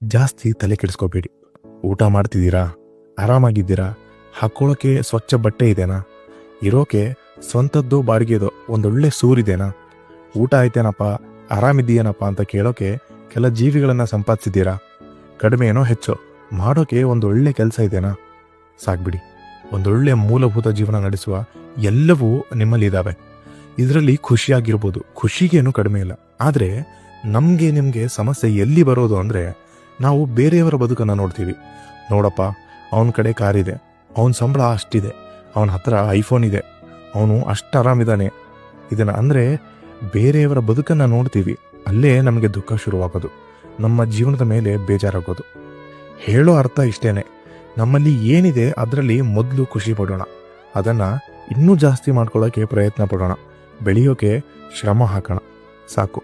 ಜಾಸ್ತಿ ತಲೆ ಕೆಡಿಸ್ಕೋಬೇಡಿ. ಊಟ ಮಾಡ್ತಿದ್ದೀರಾ? ಆರಾಮಾಗಿದ್ದೀರಾ? ಹಾಕೊಳ್ಳೋಕೆ ಸ್ವಚ್ಛ ಬಟ್ಟೆ ಇದೆನಾ? ಇರೋಕೆ ಸ್ವಂತದ್ದು ಬಾಡಿಗೆದೋ ಒಂದೊಳ್ಳೆ ಸೂರಿದೆನಾ? ಊಟ ಆಯ್ತೇನಪ್ಪ, ಆರಾಮಿದ್ದೀಯೇನಪ್ಪ ಅಂತ ಕೇಳೋಕೆ ಕೆಲ ಜೀವಿಗಳನ್ನು ಸಂಪಾದಿಸಿದ್ದೀರಾ? ಕಡಿಮೆ ಏನೋ ಹೆಚ್ಚೋ ಮಾಡೋಕೆ ಒಂದೊಳ್ಳೆ ಕೆಲಸ ಇದೆನಾ? ಸಾಕ್ಬಿಡಿ. ಒಂದೊಳ್ಳೆ ಮೂಲಭೂತ ಜೀವನ ನಡೆಸುವ ಎಲ್ಲವೂ ನಿಮ್ಮಲ್ಲಿದ್ದಾವೆ. ಇದರಲ್ಲಿ ಖುಷಿಯಾಗಿರ್ಬೋದು, ಖುಷಿಗೇನು ಕಡಿಮೆ ಇಲ್ಲ. ಆದರೆ ನಿಮಗೆ ಸಮಸ್ಯೆ ಎಲ್ಲಿ ಬರೋದು ಅಂದರೆ, ನಾವು ಬೇರೆಯವರ ಬದುಕನ್ನು ನೋಡ್ತೀವಿ. ನೋಡಪ್ಪ, ಅವನ ಕಡೆ ಕಾರಿದೆ, ಅವನ ಸಂಬಳ ಅಷ್ಟಿದೆ, ಅವನ ಹತ್ರ ಐಫೋನ್ ಇದೆ, ಅವನು ಅಷ್ಟು ಆರಾಮಿದ್ದಾನೆ. ಇದನ್ನು ಅಂದರೆ ಬೇರೆಯವರ ಬದುಕನ್ನು ನೋಡ್ತೀವಿ. ಅಲ್ಲೇ ನಮಗೆ ದುಃಖ ಶುರುವಾಗೋದು, ನಮ್ಮ ಜೀವನದ ಮೇಲೆ ಬೇಜಾರಾಗೋದು. ಹೇಳೋ ಅರ್ಥ ಇಷ್ಟೇನೆ, ನಮ್ಮಲ್ಲಿ ಏನಿದೆ ಅದರಲ್ಲಿ ಮೊದಲು ಖುಷಿ ಪಡೋಣ, ಅದನ್ನು ಇನ್ನೂ ಜಾಸ್ತಿ ಮಾಡ್ಕೊಳ್ಳೋಕ್ಕೆ ಪ್ರಯತ್ನ ಪಡೋಣ, ಬೆಳೆಯೋಕೆ ಶ್ರಮ ಹಾಕೋಣ. ಸಾಕು.